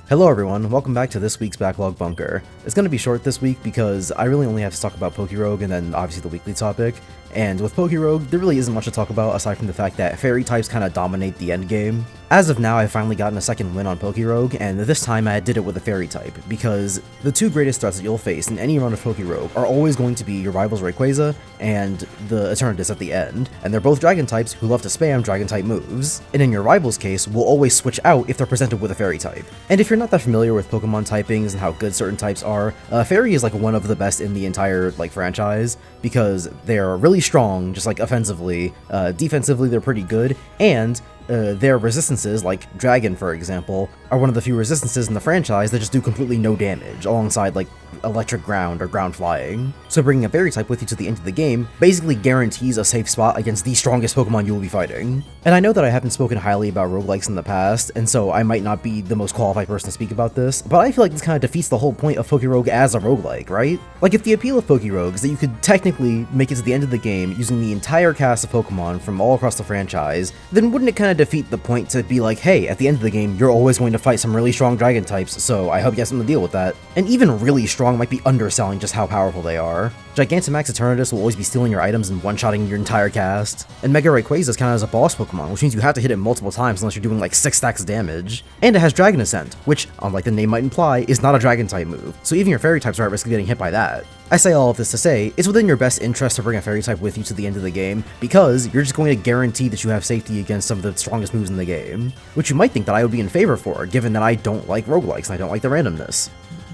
Hello everyone, welcome back to this week's Backlog Bunker. It's going to be short this week because I really only have to talk about Pokerogue and then obviously the weekly topic. And with Pokerogue, there really isn't much to talk about aside from the fact that fairy types kind of dominate the endgame. As of now, I've finally gotten a second win on Pokerogue, and this time I did it with a fairy type, because the two greatest threats that you'll face in any run of Pokerogue are always going to be your rival's Rayquaza and the Eternatus at the end, and they're both dragon types who love to spam dragon type moves. And in your rival's case, will always switch out if they're presented with a fairy type. And if you're not that familiar with Pokemon typings and how good certain types are, Fairy is like one of the best in the entire franchise, because they're really strong, just like offensively. Defensively, they're pretty good, and their resistances, like Dragon for example, are one of the few resistances in the franchise that just do completely no damage, alongside like Electric Ground or Ground Flying. So bringing a Fairy type with you to the end of the game basically guarantees a safe spot against the strongest Pokemon you will be fighting. And I know that I haven't spoken highly about roguelikes in the past, and so I might not be the most qualified person to speak about this, but I feel like this kind of defeats the whole point of Pokerogue as a roguelike, right? Like, if the appeal of Pokerogue is that you could technically make it to the end of the game using the entire cast of Pokemon from all across the franchise, then wouldn't it kind of defeat the point to be like, hey, at the end of the game, you're always going to fight some really strong dragon types, so I hope you have something to deal with that. And even really strong might be underselling just how powerful they are. Gigantamax Eternatus will always be stealing your items and one-shotting your entire cast. And Mega Rayquaza is kind of as a boss Pokemon, which means you have to hit it multiple times unless you're doing like 6 stacks of damage. And it has Dragon Ascent, which, unlike the name might imply, is not a dragon type move, so even your fairy types are at risk of getting hit by that. I say all of this to say, it's within your best interest to bring a fairy type with you to the end of the game, because you're just going to guarantee that you have safety against some of the strongest moves in the game, which you might think that I would be in favor for, given that I don't like roguelikes and I don't like the randomness.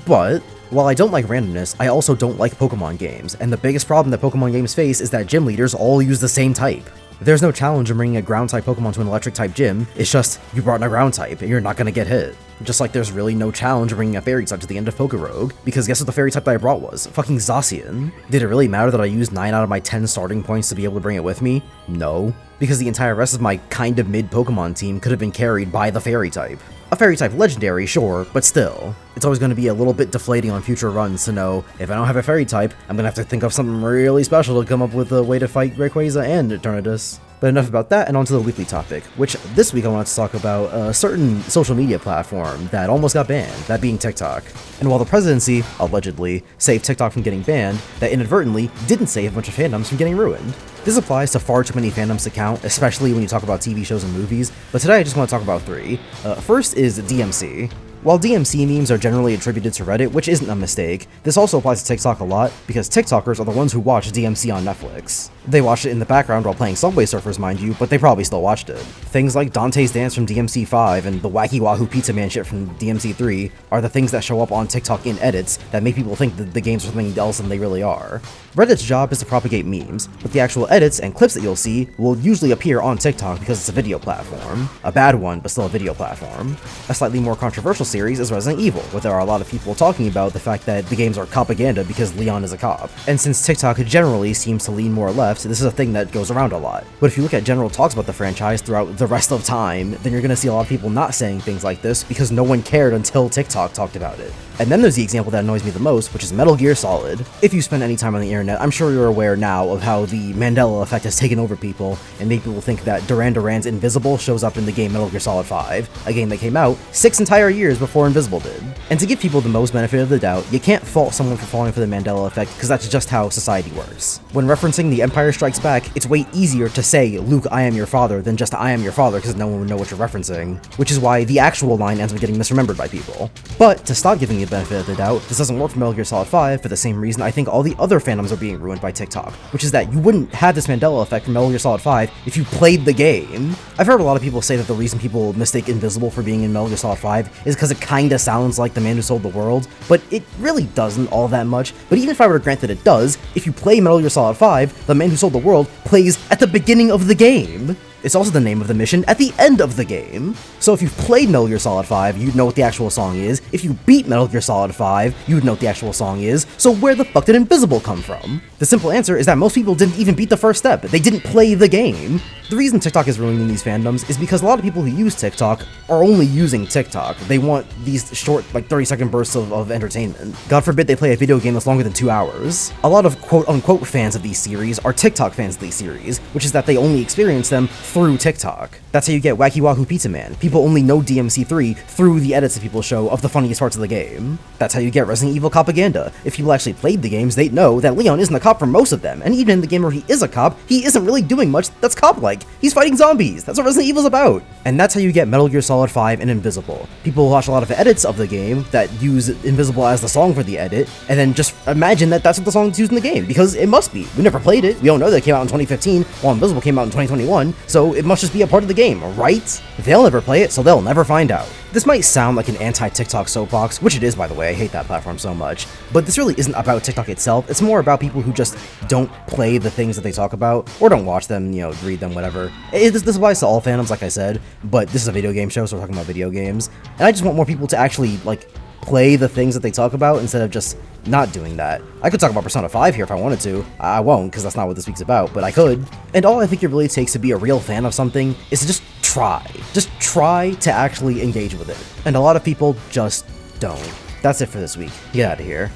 But while I don't like randomness, I also don't like Pokemon games, and the biggest problem that Pokemon games face is that gym leaders all use the same type. There's no challenge in bringing a ground-type Pokemon to an electric-type gym, it's just, you brought in a ground-type, and you're not gonna get hit. Just like there's really no challenge in bringing a fairy type to the end of Pokerogue, because guess what the fairy type that I brought was? Fucking Zacian. Did it really matter that I used 9 out of my 10 starting points to be able to bring it with me? No. Because the entire rest of my kind of mid Pokemon team could have been carried by the fairy type. A fairy type legendary, sure, but still. It's always going to be a little bit deflating on future runs to know, if I don't have a fairy type, I'm going to have to think of something really special to come up with a way to fight Rayquaza and Eternatus. But enough about that, and on to the weekly topic, which this week I wanted to talk about a certain social media platform that almost got banned, that being TikTok. And while the presidency, allegedly, saved TikTok from getting banned, that inadvertently didn't save a bunch of fandoms from getting ruined. This applies to far too many fandoms to count, especially when you talk about TV shows and movies, but today I just want to talk about 3. First is DMC. While DMC memes are generally attributed to Reddit, which isn't a mistake, this also applies to TikTok a lot, because TikTokers are the ones who watch DMC on Netflix. They watched it in the background while playing Subway Surfers, mind you, but they probably still watched it. Things like Dante's Dance from DMC 5 and the Wacky Wahoo Pizza Man shit from DMC 3 are the things that show up on TikTok in edits that make people think that the games are something else than they really are. Reddit's job is to propagate memes, but the actual edits and clips that you'll see will usually appear on TikTok because it's a video platform. A bad one, but still a video platform. A slightly more controversial series is Resident Evil, where there are a lot of people talking about the fact that the games are propaganda because Leon is a cop. And since TikTok generally seems to lean more left, this is a thing that goes around a lot. But if you look at general talks about the franchise throughout the rest of time, then you're gonna see a lot of people not saying things like this because no one cared until TikTok talked about it. And then there's the example that annoys me the most, which is Metal Gear Solid. If you spend any time on the internet, I'm sure you're aware now of how the Mandela effect has taken over people and made people think that Duran Duran's Invisible shows up in the game Metal Gear Solid 5, a game that came out 6 entire years before Invisible did. And to give people the most benefit of the doubt, you can't fault someone for falling for the Mandela effect because that's just how society works. When referencing The Empire Strikes Back, it's way easier to say, Luke, I am your father, than just I am your father because no one would know what you're referencing, which is why the actual line ends up getting misremembered by people. But to stop giving you the benefit of the doubt, this doesn't work for Metal Gear Solid 5 for the same reason I think all the other fandoms are being ruined by TikTok, which is that you wouldn't have this Mandela effect from Metal Gear Solid 5 if you played the game. I've heard a lot of people say that the reason people mistake Invisible for being in Metal Gear Solid 5 is because it kinda sounds like The Man Who Sold the World, but it really doesn't all that much. But even if I were to grant that it does, if you play Metal Gear Solid 5, The Man Who Sold the World plays at the beginning of the game. It's also the name of the mission at the end of the game. So if you've played Metal Gear Solid 5, you'd know what the actual song is. If you beat Metal Gear Solid 5, you'd know what the actual song is. So where the fuck did Invisible come from? The simple answer is that most people didn't even beat the first step. They didn't play the game. The reason TikTok is ruining these fandoms is because a lot of people who use TikTok are only using TikTok. They want these short, like 30-second bursts of entertainment. God forbid they play a video game that's longer than 2 hours. A lot of quote-unquote fans of these series are TikTok fans of these series, which is that they only experience them through TikTok. That's how you get Wacky Wahoo Pizza Man. People only know DMC3 through the edits that people show of the funniest parts of the game. That's how you get Resident Evil propaganda. If people actually played the games, they'd know that Leon isn't a cop for most of them, and even in the game where he is a cop, he isn't really doing much that's cop-like. He's fighting zombies. That's what Resident Evil's about. And that's how you get Metal Gear Solid 5 and Invisible. People watch a lot of edits of the game that use Invisible as the song for the edit, and then just imagine that that's what the song is used in the game, because it must be. We never played it. We don't know that it came out in 2015, while Invisible came out in 2021, so it must just be a part of the game, right? They'll never play it, so they'll never find out. This might sound like an anti-TikTok soapbox, which it is, by the way. I hate that platform so much. But this really isn't about TikTok itself. It's more about people who just don't play the things that they talk about, or don't watch them, you know, read them, whatever. This applies to all fandoms, like I said, but this is a video game show, so we're talking about video games. And I just want more people to actually, like, play the things that they talk about instead of just not doing that. I could talk about Persona 5 here if I wanted to. I won't, because that's not what this week's about, but I could. And all I think it really takes to be a real fan of something is to just try. Just try to actually engage with it. And a lot of people just don't. That's it for this week. Get out of here.